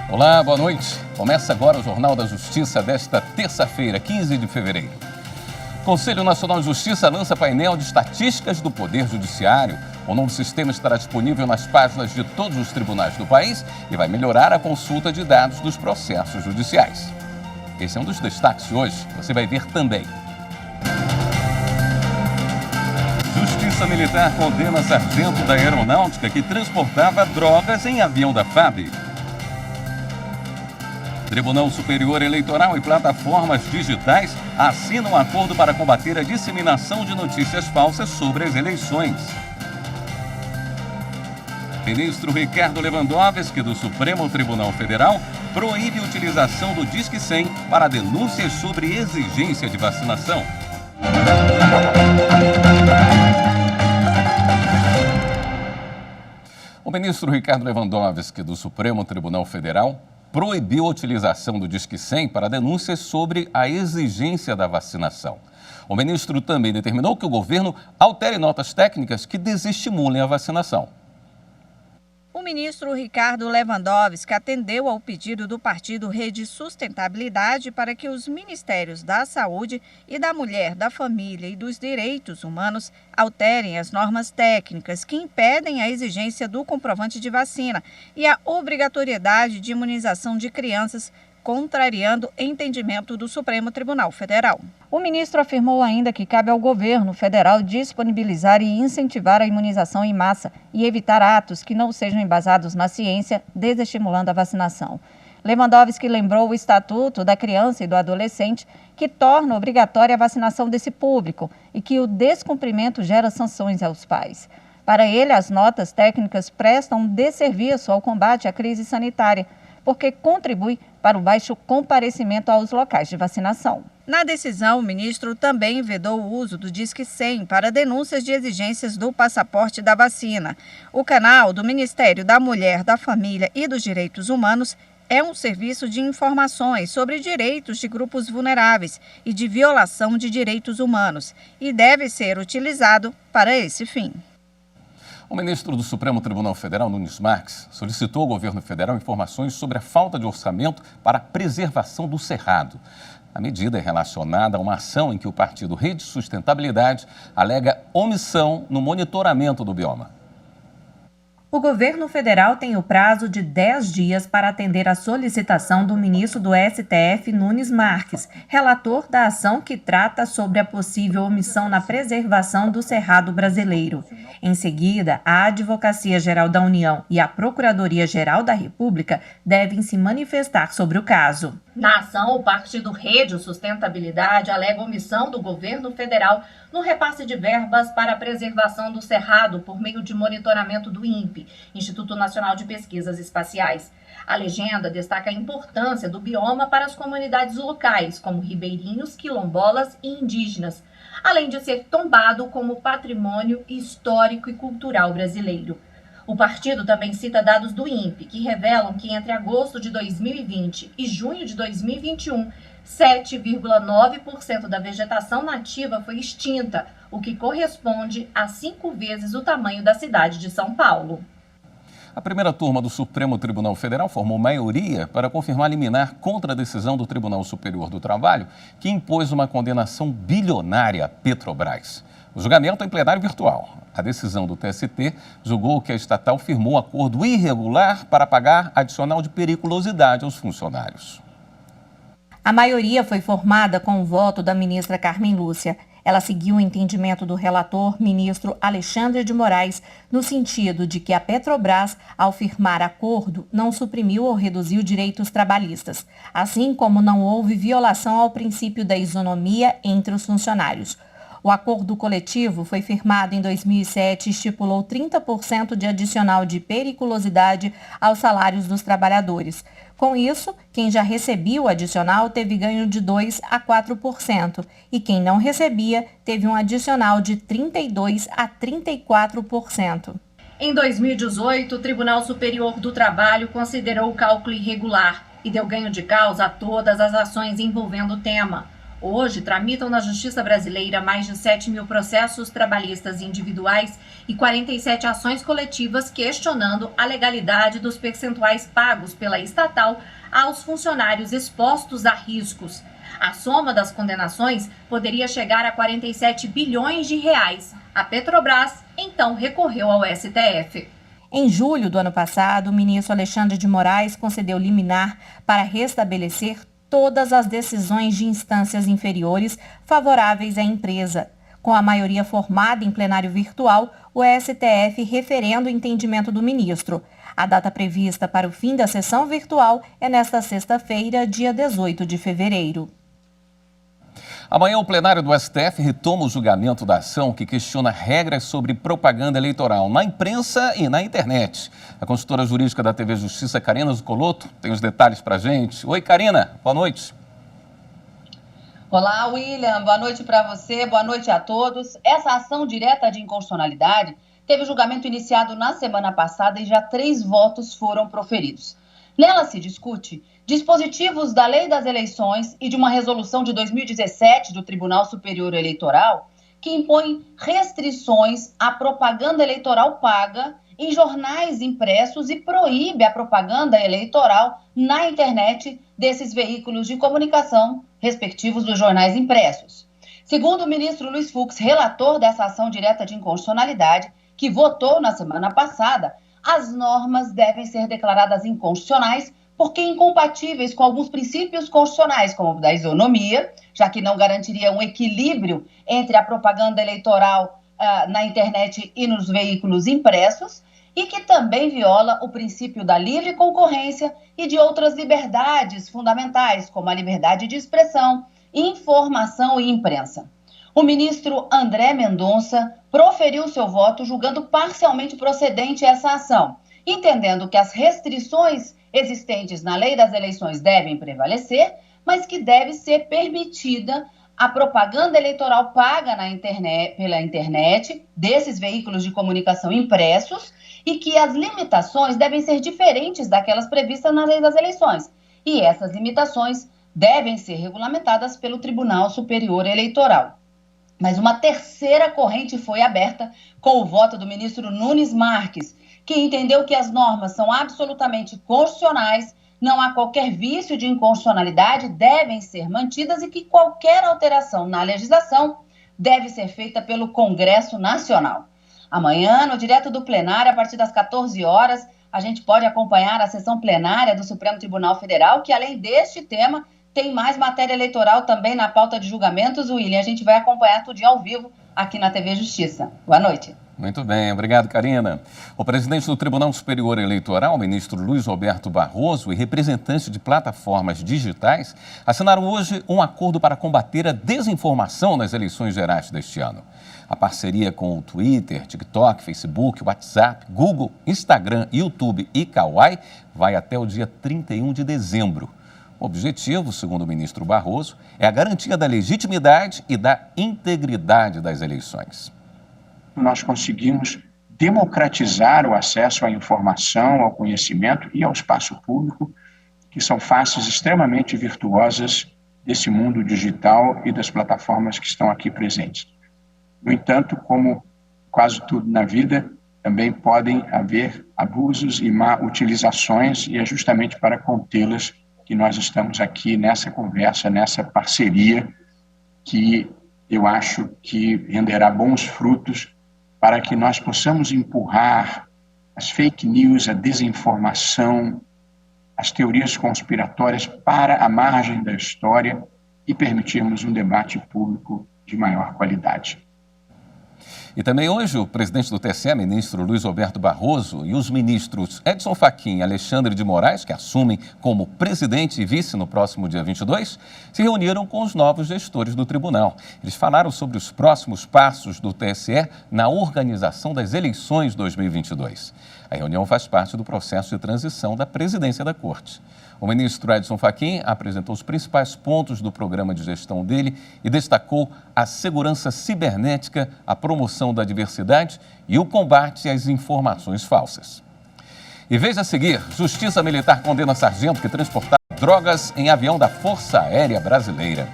Olá, boa noite. Começa agora o Jornal da Justiça desta terça-feira, 15 de fevereiro. O Conselho Nacional de Justiça lança painel de estatísticas do Poder Judiciário. O novo sistema estará disponível nas páginas de todos os tribunais do país e vai melhorar a consulta de dados dos processos judiciais. Esse é um dos destaques de hoje. Você vai ver também. Justiça Militar condena sargento da Aeronáutica que transportava drogas em avião da FAB. Tribunal Superior Eleitoral e plataformas digitais assinam um acordo para combater a disseminação de notícias falsas sobre as eleições. Ministro Ricardo Lewandowski, do Supremo Tribunal Federal, proíbe a utilização do Disque 100 para denúncias sobre exigência de vacinação. O ministro Ricardo Lewandowski, do Supremo Tribunal Federal, proibiu a utilização do Disque 100 para denúncias sobre a exigência da vacinação. O ministro também determinou que o governo altere notas técnicas que desestimulem a vacinação. O ministro Ricardo Lewandowski atendeu ao pedido do partido Rede Sustentabilidade para que os Ministérios da Saúde e da Mulher, da Família e dos Direitos Humanos alterem as normas técnicas que impedem a exigência do comprovante de vacina e a obrigatoriedade de imunização de crianças, contrariando entendimento do Supremo Tribunal Federal. O ministro afirmou ainda que cabe ao governo federal disponibilizar e incentivar a imunização em massa e evitar atos que não sejam embasados na ciência, desestimulando a vacinação. Lewandowski lembrou o Estatuto da Criança e do Adolescente, que torna obrigatória a vacinação desse público e que o descumprimento gera sanções aos pais. Para ele, as notas técnicas prestam desserviço ao combate à crise sanitária, porque contribui para o baixo comparecimento aos locais de vacinação. Na decisão, o ministro também vedou o uso do Disque 100 para denúncias de exigências do passaporte da vacina. O canal do Ministério da Mulher, da Família e dos Direitos Humanos é um serviço de informações sobre direitos de grupos vulneráveis e de violação de direitos humanos e deve ser utilizado para esse fim. O ministro do Supremo Tribunal Federal, Nunes Marques, solicitou ao governo federal informações sobre a falta de orçamento para a preservação do cerrado. A medida é relacionada a uma ação em que o partido Rede Sustentabilidade alega omissão no monitoramento do bioma. O governo federal tem o prazo de 10 dias para atender a solicitação do ministro do STF, Nunes Marques, relator da ação que trata sobre a possível omissão na preservação do cerrado brasileiro. Em seguida, a Advocacia Geral da União e a Procuradoria-Geral da República devem se manifestar sobre o caso. Na ação, o partido Rede Sustentabilidade alega omissão do governo federal no repasse de verbas para a preservação do cerrado por meio de monitoramento do INPE, Instituto Nacional de Pesquisas Espaciais. A legenda destaca a importância do bioma para as comunidades locais, como ribeirinhos, quilombolas e indígenas, além de ser tombado como patrimônio histórico e cultural brasileiro. O partido também cita dados do INPE, que revelam que entre agosto de 2020 e junho de 2021, 7,9% da vegetação nativa foi extinta, o que corresponde a 5 vezes o tamanho da cidade de São Paulo. A primeira turma do Supremo Tribunal Federal formou maioria para confirmar liminar contra a decisão do Tribunal Superior do Trabalho, que impôs uma condenação bilionária à Petrobras. O julgamento é em plenário virtual. A decisão do TST julgou que a estatal firmou acordo irregular para pagar adicional de periculosidade aos funcionários. A maioria foi formada com o voto da ministra Carmen Lúcia. Ela seguiu o entendimento do relator, ministro Alexandre de Moraes, no sentido de que a Petrobras, ao firmar acordo, não suprimiu ou reduziu direitos trabalhistas, assim como não houve violação ao princípio da isonomia entre os funcionários. O acordo coletivo foi firmado em 2007 e estipulou 30% de adicional de periculosidade aos salários dos trabalhadores. Com isso, quem já recebia o adicional teve ganho de 2% a 4% e quem não recebia teve um adicional de 32% a 34%. Em 2018, o Tribunal Superior do Trabalho considerou o cálculo irregular e deu ganho de causa a todas as ações envolvendo o tema. Hoje, tramitam na Justiça Brasileira mais de 7 mil processos trabalhistas individuais e 47 ações coletivas questionando a legalidade dos percentuais pagos pela estatal aos funcionários expostos a riscos. A soma das condenações poderia chegar a 47 bilhões de reais. A Petrobras, então, recorreu ao STF. Em julho do ano passado, o ministro Alexandre de Moraes concedeu liminar para restabelecer todas as decisões de instâncias inferiores favoráveis à empresa. Com a maioria formada em plenário virtual, o STF referendo o entendimento do ministro. A data prevista para o fim da sessão virtual é nesta sexta-feira, dia 18 de fevereiro. Amanhã, o plenário do STF retoma o julgamento da ação que questiona regras sobre propaganda eleitoral na imprensa e na internet. A consultora jurídica da TV Justiça, Karina Zucolotto, tem os detalhes para a gente. Oi, Karina, boa noite. Olá, William, boa noite para você, boa noite a todos. Essa ação direta de inconstitucionalidade teve julgamento iniciado na semana passada e já 3 votos foram proferidos. Nela se discute dispositivos da Lei das Eleições e de uma resolução de 2017 do Tribunal Superior Eleitoral que impõe restrições à propaganda eleitoral paga em jornais impressos e proíbe a propaganda eleitoral na internet desses veículos de comunicação respectivos dos jornais impressos. Segundo o ministro Luiz Fux, relator dessa ação direta de inconstitucionalidade, que votou na semana passada, as normas devem ser declaradas inconstitucionais porque incompatíveis com alguns princípios constitucionais, como o da isonomia, já que não garantiria um equilíbrio entre a propaganda eleitoral na internet e nos veículos impressos, e que também viola o princípio da livre concorrência e de outras liberdades fundamentais, como a liberdade de expressão, informação e imprensa. O ministro André Mendonça proferiu seu voto julgando parcialmente procedente essa ação, entendendo que as restrições existentes na Lei das Eleições devem prevalecer, mas que deve ser permitida a propaganda eleitoral paga pela internet desses veículos de comunicação impressos e que as limitações devem ser diferentes daquelas previstas na Lei das Eleições. E essas limitações devem ser regulamentadas pelo Tribunal Superior Eleitoral. Mas uma terceira corrente foi aberta com o voto do ministro Nunes Marques, que entendeu que as normas são absolutamente constitucionais, não há qualquer vício de inconstitucionalidade, devem ser mantidas e que qualquer alteração na legislação deve ser feita pelo Congresso Nacional. Amanhã, no direto do plenário, a partir das 14 horas, a gente pode acompanhar a sessão plenária do Supremo Tribunal Federal, que além deste tema, tem mais matéria eleitoral também na pauta de julgamentos, William. A gente vai acompanhar tudo ao vivo aqui na TV Justiça. Boa noite. Muito bem, obrigado, Karina. O presidente do Tribunal Superior Eleitoral, ministro Luiz Roberto Barroso, e representantes de plataformas digitais assinaram hoje um acordo para combater a desinformação nas eleições gerais deste ano. A parceria com o Twitter, TikTok, Facebook, WhatsApp, Google, Instagram, YouTube e Kawaii vai até o dia 31 de dezembro. O objetivo, segundo o ministro Barroso, é a garantia da legitimidade e da integridade das eleições. Nós conseguimos democratizar o acesso à informação, ao conhecimento e ao espaço público, que são faces extremamente virtuosas desse mundo digital e das plataformas que estão aqui presentes. No entanto, como quase tudo na vida, também podem haver abusos e má utilizações, e é justamente para contê-las que nós estamos aqui nessa conversa, nessa parceria, que eu acho que renderá bons frutos para que nós possamos empurrar as fake news, a desinformação, as teorias conspiratórias para a margem da história e permitirmos um debate público de maior qualidade. E também hoje o presidente do TSE, ministro Luiz Roberto Barroso, e os ministros Edson Fachin e Alexandre de Moraes, que assumem como presidente e vice no próximo dia 22, se reuniram com os novos gestores do tribunal. Eles falaram sobre os próximos passos do TSE na organização das eleições 2022. A reunião faz parte do processo de transição da presidência da Corte. O ministro Edson Fachin apresentou os principais pontos do programa de gestão dele e destacou a segurança cibernética, a promoção da diversidade e o combate às informações falsas. E veja a seguir, Justiça Militar condena sargento que transportava drogas em avião da Força Aérea Brasileira.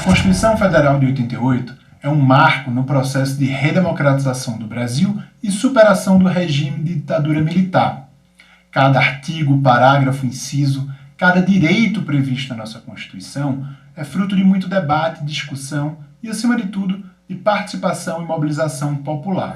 Constituição Federal de 88 é um marco no processo de redemocratização do Brasil e superação do regime de ditadura militar. Cada artigo, parágrafo, inciso, cada direito previsto na nossa Constituição é fruto de muito debate, discussão e, acima de tudo, de participação e mobilização popular.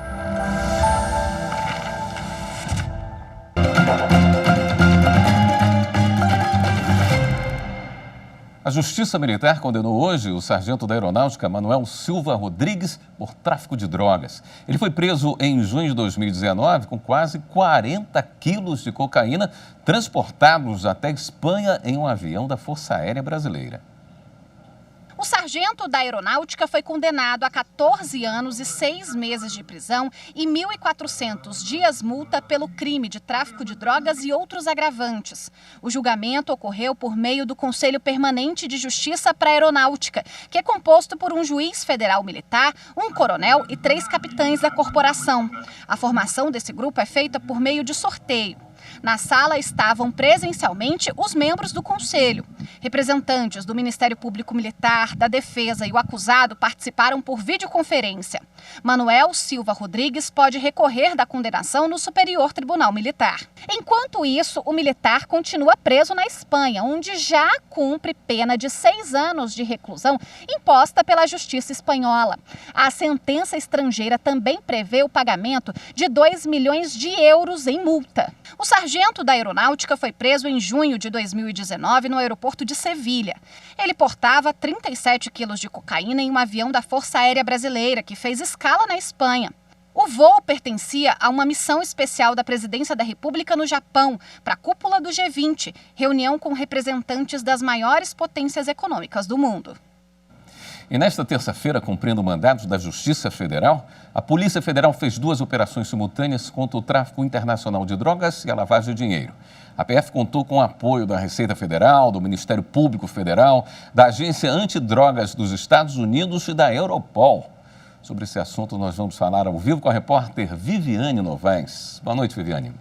A Justiça Militar condenou hoje o sargento da Aeronáutica, Manuel Silva Rodrigues, por tráfico de drogas. Ele foi preso em junho de 2019 com quase 40 quilos de cocaína transportados até Espanha em um avião da Força Aérea Brasileira. O sargento da Aeronáutica foi condenado a 14 anos e 6 meses de prisão e 1.400 dias multa pelo crime de tráfico de drogas e outros agravantes. O julgamento ocorreu por meio do Conselho Permanente de Justiça para a Aeronáutica, que é composto por um juiz federal militar, um coronel e 3 capitães da corporação. A formação desse grupo é feita por meio de sorteio. Na sala estavam presencialmente os membros do Conselho. Representantes do Ministério Público Militar, da Defesa e o acusado participaram por videoconferência. Manuel Silva Rodrigues pode recorrer da condenação no Superior Tribunal Militar. Enquanto isso, o militar continua preso na Espanha, onde já cumpre pena de 6 anos de reclusão imposta pela Justiça Espanhola. A sentença estrangeira também prevê o pagamento de 2 milhões de euros em multa. O sargento da Aeronáutica foi preso em junho de 2019 no aeroporto de Sevilha. Ele portava 37 quilos de cocaína em um avião da Força Aérea Brasileira, que fez escala na Espanha. O voo pertencia a uma missão especial da Presidência da República no Japão, para a cúpula do G20, reunião com representantes das maiores potências econômicas do mundo. E nesta terça-feira, cumprindo mandados da Justiça Federal, a Polícia Federal fez 2 operações simultâneas contra o tráfico internacional de drogas e a lavagem de dinheiro. A PF contou com o apoio da Receita Federal, do Ministério Público Federal, da Agência Antidrogas dos Estados Unidos e da Europol. Sobre esse assunto, nós vamos falar ao vivo com a repórter Viviane Novaes. Boa noite, Viviane.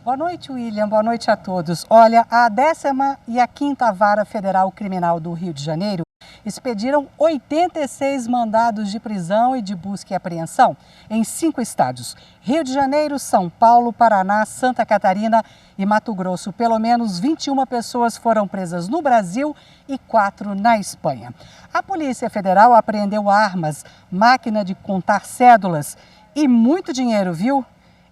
Boa noite, William. Boa noite a todos. Olha, a 10ª e a 5ª Vara Federal Criminal do Rio de Janeiro expediram 86 mandados de prisão e de busca e apreensão em 5 estados: Rio de Janeiro, São Paulo, Paraná, Santa Catarina e Mato Grosso. Pelo menos 21 pessoas foram presas no Brasil e 4 na Espanha. A Polícia Federal apreendeu armas, máquina de contar cédulas e muito dinheiro, viu?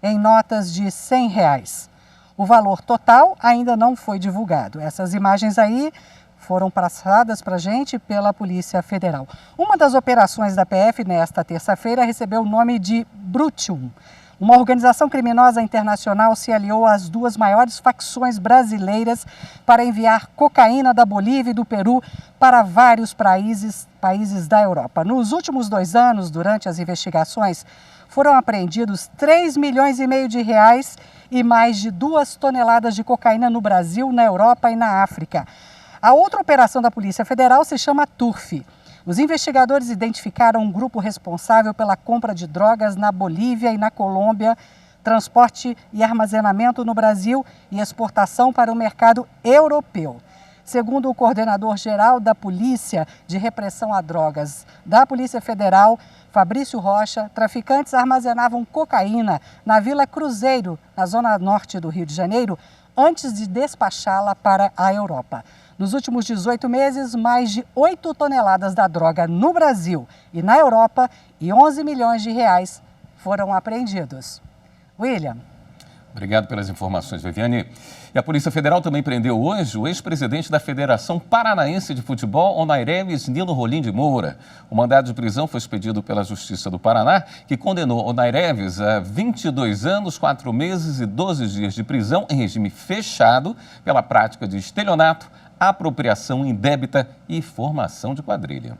Em notas de R$100. O valor total ainda não foi divulgado. Essas imagens aí foram passadas para a gente pela Polícia Federal. Uma das operações da PF nesta terça-feira recebeu o nome de Brutium. Uma organização criminosa internacional se aliou às 2 maiores facções brasileiras para enviar cocaína da Bolívia e do Peru para vários países da Europa. Nos últimos 2 anos, durante as investigações, foram apreendidos R$3,5 milhões e mais de 2 toneladas de cocaína no Brasil, na Europa e na África. A outra operação da Polícia Federal se chama TURF. Os investigadores identificaram um grupo responsável pela compra de drogas na Bolívia e na Colômbia, transporte e armazenamento no Brasil e exportação para o mercado europeu. Segundo o coordenador-geral da Polícia de Repressão a Drogas da Polícia Federal, Fabrício Rocha, traficantes armazenavam cocaína na Vila Cruzeiro, na zona norte do Rio de Janeiro, antes de despachá-la para a Europa. Nos últimos 18 meses, mais de 8 toneladas da droga no Brasil e na Europa e R$11 milhões foram apreendidos. William. Obrigado pelas informações, Viviane. E a Polícia Federal também prendeu hoje o ex-presidente da Federação Paranaense de Futebol, Onaireves Nilo Rolim de Moura. O mandado de prisão foi expedido pela Justiça do Paraná, que condenou Onaireves a 22 anos, 4 meses e 12 dias de prisão em regime fechado pela prática de estelionato, apropriação indébita e formação de quadrilha.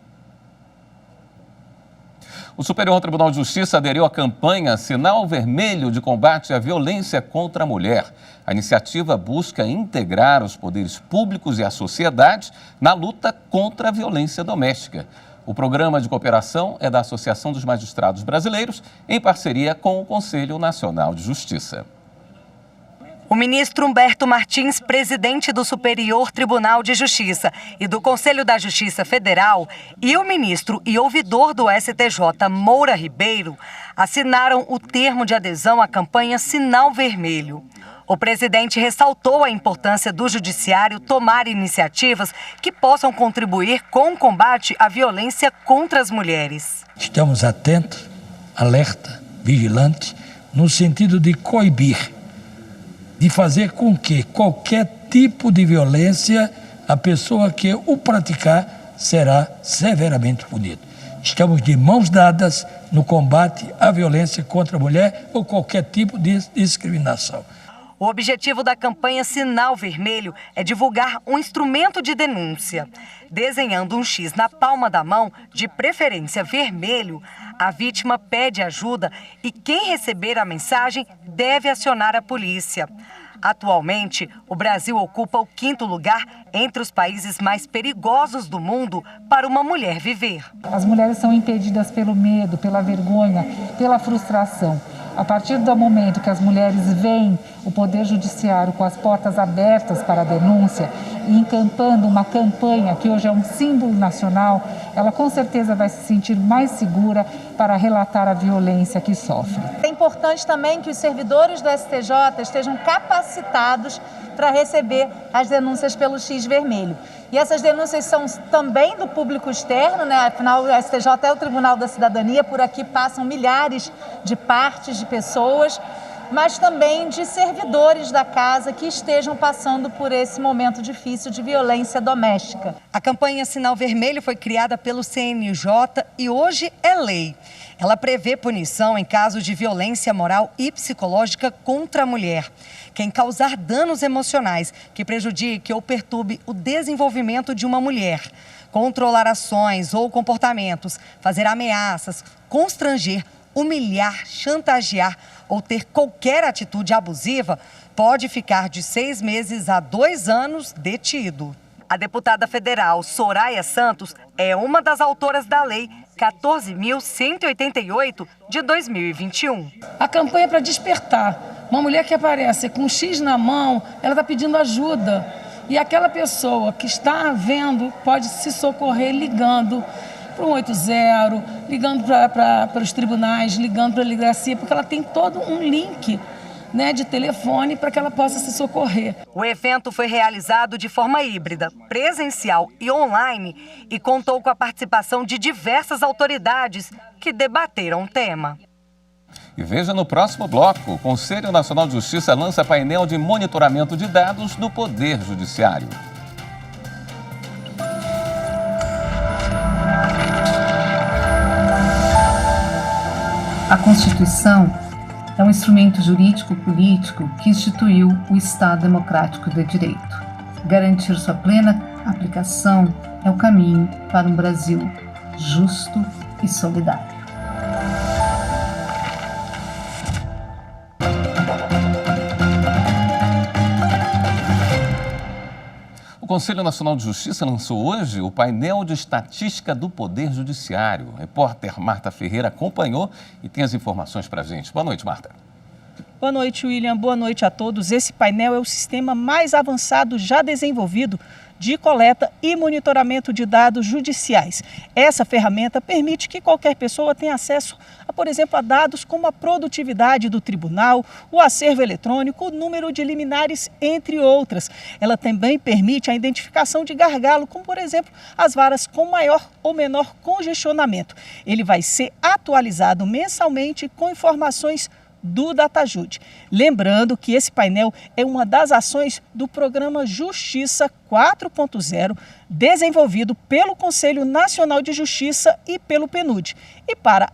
O Superior Tribunal de Justiça aderiu à campanha Sinal Vermelho de combate à violência contra a mulher. A iniciativa busca integrar os poderes públicos e a sociedade na luta contra a violência doméstica. O programa de cooperação é da Associação dos Magistrados Brasileiros, em parceria com o Conselho Nacional de Justiça. O ministro Humberto Martins, presidente do Superior Tribunal de Justiça e do Conselho da Justiça Federal, e o ministro e ouvidor do STJ, Moura Ribeiro, assinaram o termo de adesão à campanha Sinal Vermelho. O presidente ressaltou a importância do judiciário tomar iniciativas que possam contribuir com o combate à violência contra as mulheres. Estamos atentos, alerta, vigilantes, no sentido de coibir, de fazer com que qualquer tipo de violência, a pessoa que o praticar será severamente punida. Estamos de mãos dadas no combate à violência contra a mulher ou qualquer tipo de discriminação. O objetivo da campanha Sinal Vermelho é divulgar um instrumento de denúncia. Desenhando um X na palma da mão, de preferência vermelho, a vítima pede ajuda e quem receber a mensagem deve acionar a polícia. Atualmente, o Brasil ocupa o 5º lugar entre os países mais perigosos do mundo para uma mulher viver. As mulheres são impedidas pelo medo, pela vergonha, pela frustração. A partir do momento que as mulheres veem o Poder Judiciário com as portas abertas para a denúncia e encampando uma campanha que hoje é um símbolo nacional, ela com certeza vai se sentir mais segura para relatar a violência que sofre. É importante também que os servidores do STJ estejam capacitados para receber as denúncias pelo X vermelho. E essas denúncias são também do público externo, né? Afinal, o STJ é o Tribunal da Cidadania, por aqui passam milhares de partes de pessoas, mas também de servidores da casa que estejam passando por esse momento difícil de violência doméstica. A campanha Sinal Vermelho foi criada pelo CNJ e hoje é lei. Ela prevê punição em casos de violência moral e psicológica contra a mulher. Quem causar danos emocionais que prejudique ou perturbe o desenvolvimento de uma mulher, controlar ações ou comportamentos, fazer ameaças, constranger, humilhar, chantagear ou ter qualquer atitude abusiva, pode ficar de 6 meses a 2 anos detido. A deputada federal Soraya Santos é uma das autoras da lei 14.188 de 2021. A campanha é para despertar. Uma mulher que aparece com um X na mão, ela está pedindo ajuda. E aquela pessoa que está vendo pode se socorrer ligando para o 180, ligando para os tribunais, ligando para a delegacia, porque ela tem todo um link, né, de telefone para que ela possa se socorrer. O evento foi realizado de forma híbrida, presencial e online e contou com a participação de diversas autoridades que debateram o tema. E veja no próximo bloco, o Conselho Nacional de Justiça lança painel de monitoramento de dados do Poder Judiciário. A Constituição é um instrumento jurídico-político que instituiu o Estado Democrático de Direito. Garantir sua plena aplicação é o caminho para um Brasil justo e solidário. O Conselho Nacional de Justiça lançou hoje o painel de estatística do Poder Judiciário. A repórter Marta Ferreira acompanhou e tem as informações para a gente. Boa noite, Marta. Boa noite, William. Boa noite a todos. Esse painel é o sistema mais avançado já desenvolvido de coleta e monitoramento de dados judiciais. Essa ferramenta permite que qualquer pessoa tenha acesso a, por exemplo, a dados como a produtividade do tribunal, o acervo eletrônico, o número de liminares, entre outras. Ela também permite a identificação de gargalo, como, por exemplo, as varas com maior ou menor congestionamento. Ele vai ser atualizado mensalmente com informações do DataJude. Lembrando que esse painel é uma das ações do programa Justiça 4.0, desenvolvido pelo Conselho Nacional de Justiça e pelo PNUD. E para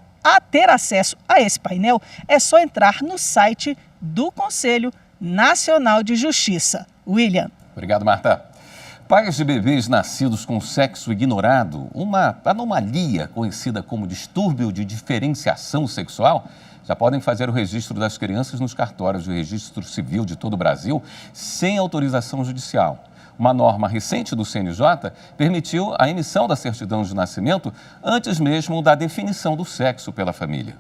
ter acesso a esse painel, é só entrar no site do Conselho Nacional de Justiça. William. Obrigado, Marta. Pais de bebês nascidos com sexo ignorado, uma anomalia conhecida como distúrbio de diferenciação sexual, já podem fazer o registro das crianças nos cartórios de registro civil de todo o Brasil sem autorização judicial. Uma norma recente do CNJ permitiu a emissão da certidão de nascimento antes mesmo da definição do sexo pela família.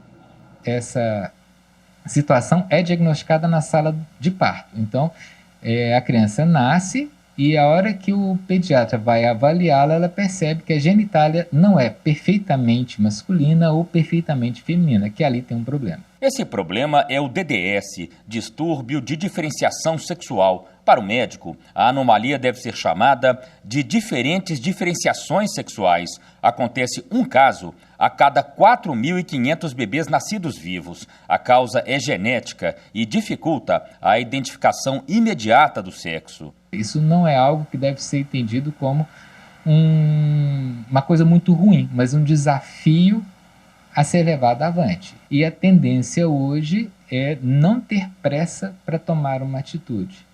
Essa situação é diagnosticada na sala de parto. Então, a criança nasce e a hora que o pediatra vai avaliá-la, ela percebe que a genitália não é perfeitamente masculina ou perfeitamente feminina, que ali tem um problema. Esse problema é o DDS, distúrbio de diferenciação sexual. Para o médico, a anomalia deve ser chamada de diferentes diferenciações sexuais. Acontece um caso a cada 4.500 bebês nascidos vivos. A causa é genética e dificulta a identificação imediata do sexo. Isso não é algo que deve ser entendido como uma coisa muito ruim, mas um desafio a ser levado avante. E a tendência hoje é não ter pressa para tomar uma atitude,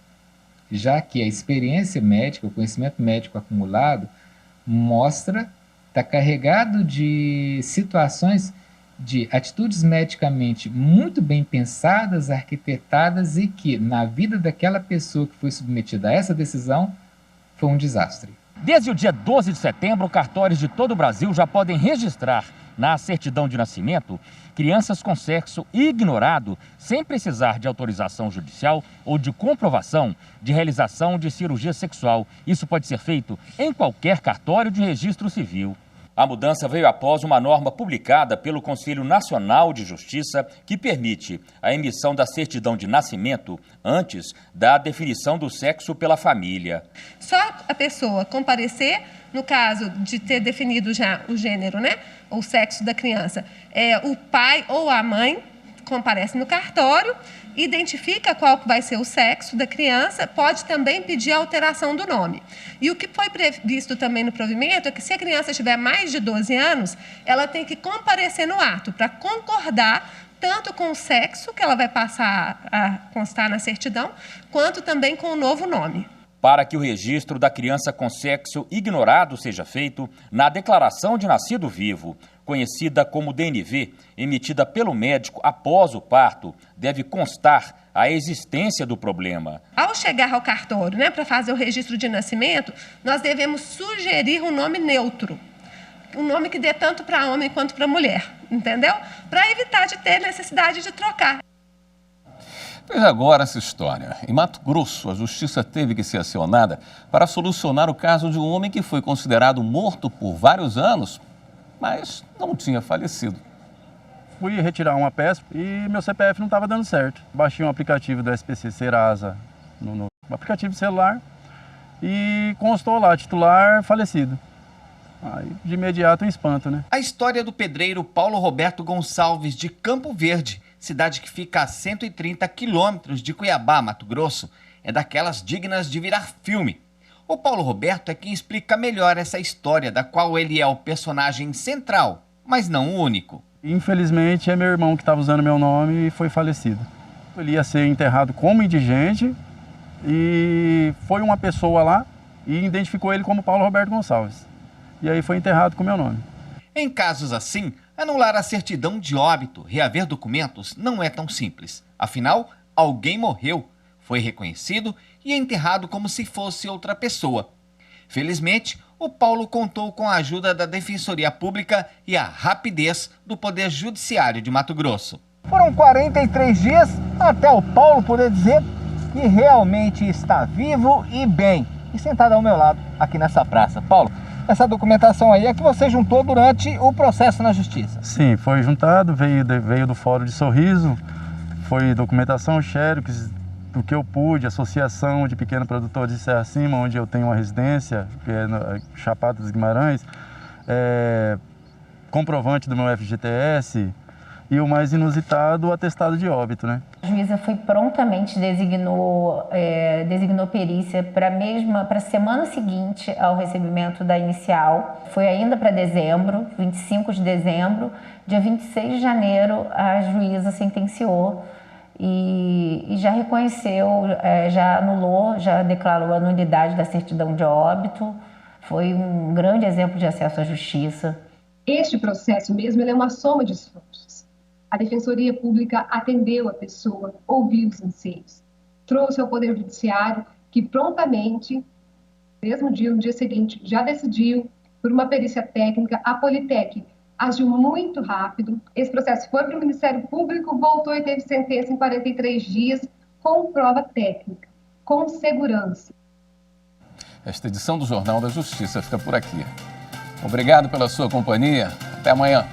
já que a experiência médica, o conhecimento médico acumulado, está carregado de situações de atitudes medicamente muito bem pensadas, arquitetadas e que, na vida daquela pessoa que foi submetida a essa decisão, foi um desastre. Desde o dia 12 de setembro, cartórios de todo o Brasil já podem registrar na certidão de nascimento crianças com sexo ignorado, sem precisar de autorização judicial ou de comprovação de realização de cirurgia sexual. Isso pode ser feito em qualquer cartório de registro civil. A mudança veio após uma norma publicada pelo Conselho Nacional de Justiça que permite a emissão da certidão de nascimento antes da definição do sexo pela família. Só a pessoa comparecer, no caso de ter definido já o gênero, né, ou o sexo da criança, o pai ou a mãe comparece no cartório, identifica qual vai ser o sexo da criança, pode também pedir a alteração do nome. E o que foi previsto também no provimento é que se a criança tiver mais de 12 anos, ela tem que comparecer no ato para concordar tanto com o sexo, que ela vai passar a constar na certidão, quanto também com o novo nome. Para que o registro da criança com sexo ignorado seja feito, na declaração de nascido vivo, conhecida como DNV, emitida pelo médico após o parto, deve constar a existência do problema. Ao chegar ao cartório, né, para fazer o registro de nascimento, nós devemos sugerir um nome neutro. Um nome que dê tanto para homem quanto para mulher, entendeu? Para evitar de ter necessidade de trocar. Veja agora essa história. Em Mato Grosso, a justiça teve que ser acionada para solucionar o caso de um homem que foi considerado morto por vários anos, mas não tinha falecido. Fui retirar uma peça e meu CPF não estava dando certo. Baixei um aplicativo do SPC Serasa no aplicativo celular e constou lá, titular falecido. Aí, de imediato, um espanto, né? A história do pedreiro Paulo Roberto Gonçalves de Campo Verde, cidade que fica a 130 quilômetros de Cuiabá, Mato Grosso, é daquelas dignas de virar filme. O Paulo Roberto é quem explica melhor essa história, da qual ele é o personagem central, mas não o único. Infelizmente, é meu irmão que estava usando meu nome e foi falecido. Ele ia ser enterrado como indigente e foi uma pessoa lá e identificou ele como Paulo Roberto Gonçalves. E aí foi enterrado com meu nome. Em casos assim, anular a certidão de óbito, reaver documentos, não é tão simples. Afinal, alguém morreu, foi reconhecido e enterrado como se fosse outra pessoa. Felizmente, o Paulo contou com a ajuda da Defensoria Pública e a rapidez do Poder Judiciário de Mato Grosso. Foram 43 dias até o Paulo poder dizer que realmente está vivo e bem. E sentado ao meu lado, aqui nessa praça. Paulo, essa documentação aí é que você juntou durante o processo na Justiça? Sim, foi juntado, veio do Fórum de Sorriso, foi documentação, xerox, do que eu pude, Associação de Pequenos Produtores de Serra Acima, onde eu tenho uma residência, que é no Chapada dos Guimarães, comprovante do meu FGTS e o mais inusitado, o atestado de óbito, né? A juíza prontamente designou perícia para a semana seguinte ao recebimento da inicial. Foi ainda para dezembro, 25 de dezembro. Dia 26 de janeiro, a juíza sentenciou e já reconheceu, já anulou, já declarou a nulidade da certidão de óbito. Foi um grande exemplo de acesso à justiça. Este processo mesmo ele é uma soma de esforços. A Defensoria Pública atendeu a pessoa, ouviu os anseios, trouxe ao Poder Judiciário, que prontamente, no dia seguinte, já decidiu, por uma perícia técnica, a Politec, agiu muito rápido. Esse processo foi para o Ministério Público, voltou e teve sentença em 43 dias, com prova técnica, com segurança. Esta edição do Jornal da Justiça fica por aqui. Obrigado pela sua companhia. Até amanhã.